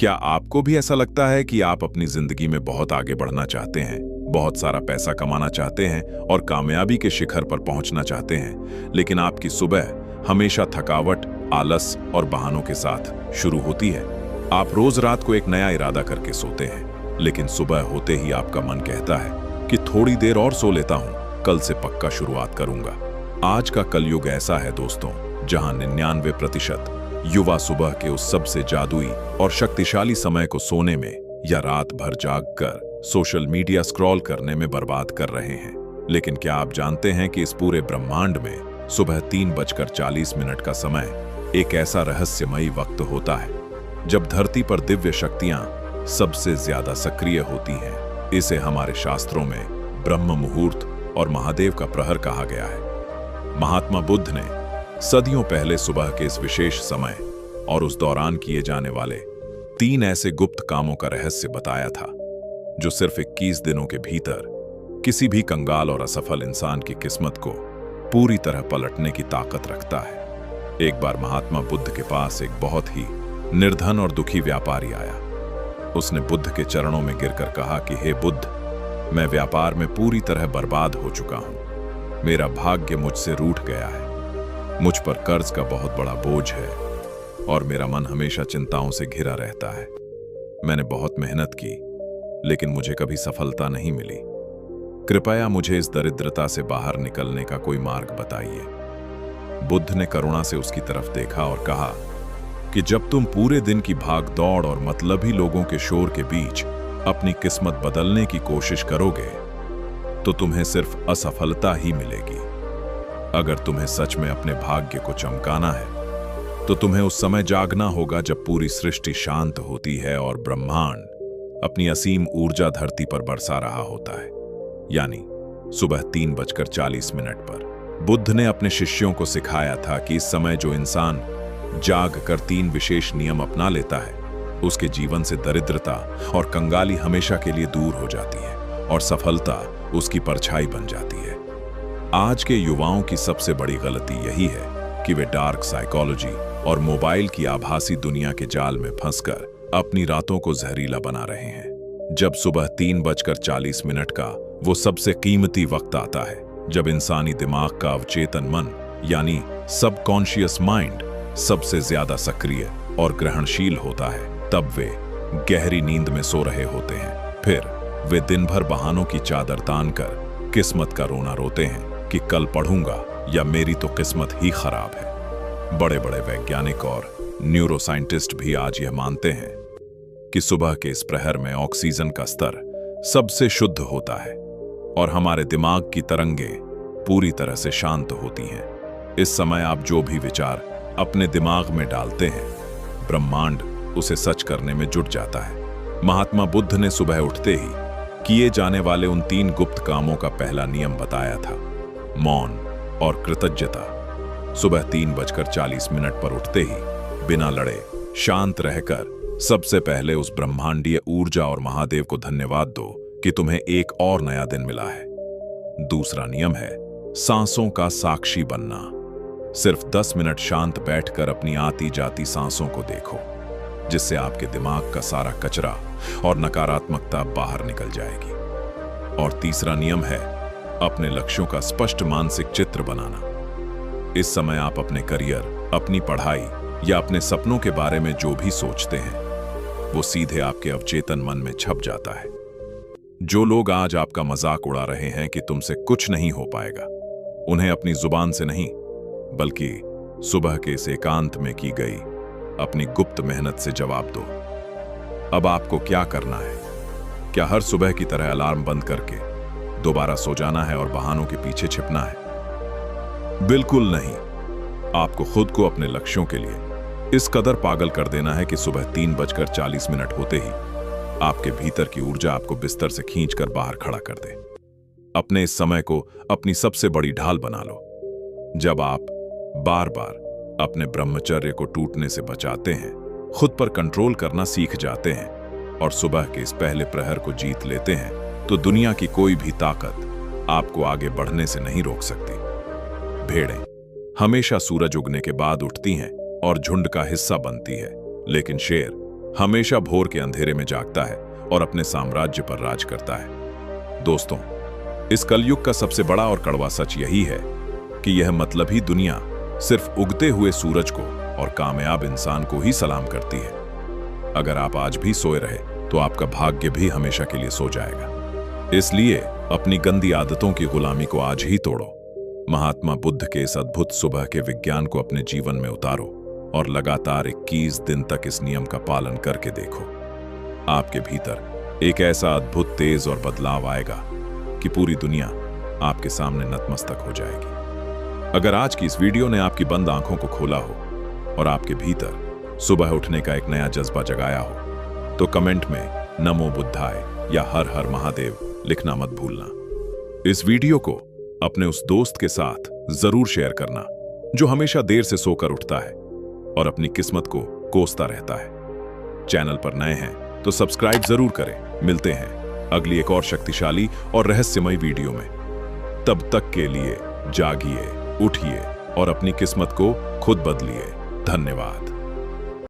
क्या आपको भी ऐसा लगता है कि आप अपनी जिंदगी में बहुत आगे बढ़ना चाहते हैं, बहुत सारा पैसा कमाना चाहते हैं और कामयाबी के शिखर पर पहुंचना चाहते हैं, लेकिन आपकी सुबह हमेशा थकावट, आलस और बहानों के साथ शुरू होती है? आप रोज रात को एक नया इरादा करके सोते हैं, लेकिन सुबह होते ही आपका मन कहता है कि थोड़ी देर और सो लेता हूं, कल से पक्का शुरुआत करूंगा। आज का कलयुग ऐसा है दोस्तों, जहां 99% युवा सुबह के उस सबसे जादुई और शक्तिशाली समय को सोने में या रात भर जागकर सोशल मीडिया स्क्रॉल करने में बर्बाद कर रहे हैं। लेकिन क्या आप जानते हैं कि इस पूरे ब्रह्मांड में सुबह 3:40 का समय एक ऐसा रहस्यमयी वक्त होता है जब धरती पर दिव्य शक्तियां सबसे ज्यादा सक्रिय होती हैं। इसे हमारे शास्त्रों में ब्रह्म मुहूर्त और महादेव का प्रहर कहा गया है। महात्मा बुद्ध ने सदियों पहले सुबह के इस विशेष समय और उस दौरान किए जाने वाले 3 ऐसे गुप्त कामों का रहस्य बताया था जो सिर्फ 21 दिनों के भीतर किसी भी कंगाल और असफल इंसान की किस्मत को पूरी तरह पलटने की ताकत रखता है। एक बार महात्मा बुद्ध के पास एक बहुत ही निर्धन और दुखी व्यापारी आया। उसने बुद्ध के चरणों में गिरकर कहा कि हे बुद्ध, मैं व्यापार में पूरी तरह बर्बाद हो चुका हूं। मेरा भाग्य मुझसे रूठ गया है। मुझ पर कर्ज का बहुत बड़ा बोझ है और मेरा मन हमेशा चिंताओं से घिरा रहता है। मैंने बहुत मेहनत की, लेकिन मुझे कभी सफलता नहीं मिली। कृपया मुझे इस दरिद्रता से बाहर निकलने का कोई मार्ग बताइए। बुद्ध ने करुणा से उसकी तरफ देखा और कहा कि जब तुम पूरे दिन की भाग दौड़ और मतलबी लोगों के शोर के बीच अपनी किस्मत बदलने की कोशिश करोगे, तो तुम्हें सिर्फ असफलता ही मिलेगी। अगर तुम्हें सच में अपने भाग्य को चमकाना है, तो तुम्हें उस समय जागना होगा जब पूरी सृष्टि शांत होती है और ब्रह्मांड अपनी असीम ऊर्जा धरती पर बरसा रहा होता है, यानी सुबह 3:40 पर। बुद्ध ने अपने शिष्यों को सिखाया था कि इस समय जो इंसान जाग कर 3 विशेष नियम अपना लेता है, उसके जीवन से दरिद्रता और कंगाली हमेशा के लिए दूर हो जाती है और सफलता उसकी परछाई बन जाती है। आज के युवाओं की सबसे बड़ी गलती यही है कि वे डार्क साइकोलॉजी और मोबाइल की आभासी दुनिया के जाल में फंसकर अपनी रातों को जहरीला बना रहे हैं। जब सुबह 3:40 का वो सबसे कीमती वक्त आता है, जब इंसानी दिमाग का अवचेतन मन यानी सबकॉन्शियस माइंड सबसे ज्यादा सक्रिय और ग्रहणशील होता है, तब वे गहरी नींद में सो रहे होते हैं। फिर वे दिन भर बहानों की चादर तान कर किस्मत का रोना रोते हैं कि कल पढ़ूंगा या मेरी तो किस्मत ही खराब है। बड़े बड़े वैज्ञानिक और न्यूरोसाइंटिस्ट भी आज यह मानते हैं कि सुबह के इस प्रहर में ऑक्सीजन का स्तर सबसे शुद्ध होता है और हमारे दिमाग की तरंगें पूरी तरह से शांत होती हैं। इस समय आप जो भी विचार अपने दिमाग में डालते हैं, ब्रह्मांड उसे सच करने में जुट जाता है। महात्मा बुद्ध ने सुबह उठते ही किए जाने वाले उन 3 गुप्त कामों का पहला नियम बताया था, मौन और कृतज्ञता। सुबह 3:40 पर उठते ही बिना लड़े शांत रहकर सबसे पहले उस ब्रह्मांडीय ऊर्जा और महादेव को धन्यवाद दो कि तुम्हें एक और नया दिन मिला है। दूसरा नियम है सांसों का साक्षी बनना। सिर्फ 10 मिनट शांत बैठकर अपनी आती जाती सांसों को देखो, जिससे आपके दिमाग का सारा कचरा और नकारात्मकता बाहर निकल जाएगी। और तीसरा नियम है अपने लक्ष्यों का स्पष्ट मानसिक चित्र बनाना। इस समय आप अपने करियर, अपनी पढ़ाई या अपने सपनों के बारे में जो भी सोचते हैं, वो सीधे आपके अवचेतन मन में छप जाता है। जो लोग आज आपका मजाक उड़ा रहे हैं कि तुमसे कुछ नहीं हो पाएगा, उन्हें अपनी जुबान से नहीं, बल्कि सुबह के इस एकांत में की गई अपनी गुप्त मेहनत से जवाब दो। अब आपको क्या करना है? क्या हर सुबह की तरह अलार्म बंद करके दोबारा सो जाना है और बहानों के पीछे छिपना है? बिल्कुल नहीं। आपको खुद को अपने लक्ष्यों के लिए इस कदर पागल कर देना है कि सुबह 3:40 होते ही आपके भीतर की ऊर्जा आपको बिस्तर से खींचकर बाहर खड़ा कर दे। अपने इस समय को अपनी सबसे बड़ी ढाल बना लो। जब आप बार बार अपने ब्रह्मचर्य को टूटने से बचाते हैं, खुद पर कंट्रोल करना सीख जाते हैं और सुबह के इस पहले प्रहर को जीत लेते हैं, तो दुनिया की कोई भी ताकत आपको आगे बढ़ने से नहीं रोक सकती। भेड़ें हमेशा सूरज उगने के बाद उठती हैं और झुंड का हिस्सा बनती है, लेकिन शेर हमेशा भोर के अंधेरे में जागता है और अपने साम्राज्य पर राज करता है। दोस्तों, इस कलयुग का सबसे बड़ा और कड़वा सच यही है कि यह मतलबी दुनिया सिर्फ उगते हुए सूरज को और कामयाब इंसान को ही सलाम करती है। अगर आप आज भी सोए रहे तो आपका भाग्य भी हमेशा के लिए सो जाएगा। इसलिए अपनी गंदी आदतों की गुलामी को आज ही तोड़ो। महात्मा बुद्ध के इस अद्भुत सुबह के विज्ञान को अपने जीवन में उतारो और लगातार 21 दिन तक इस नियम का पालन करके देखो। आपके भीतर एक ऐसा अद्भुत तेज और बदलाव आएगा कि पूरी दुनिया आपके सामने नतमस्तक हो जाएगी। अगर आज की इस वीडियो ने आपकी बंद आंखों को खोला हो और आपके भीतर सुबह उठने का एक नया जज्बा जगाया हो तो कमेंट में नमो बुद्धाय या हर हर महादेव लिखना मत भूलना। इस वीडियो को अपने उस दोस्त के साथ जरूर शेयर करना जो हमेशा देर से सोकर उठता है और अपनी किस्मत को कोसता रहता है। चैनल पर नए हैं तो सब्सक्राइब जरूर करें। मिलते हैं अगली एक और शक्तिशाली और रहस्यमय वीडियो में। तब तक के लिए जागिए, उठिए और अपनी किस्मत को खुद बदलिए। धन्यवाद।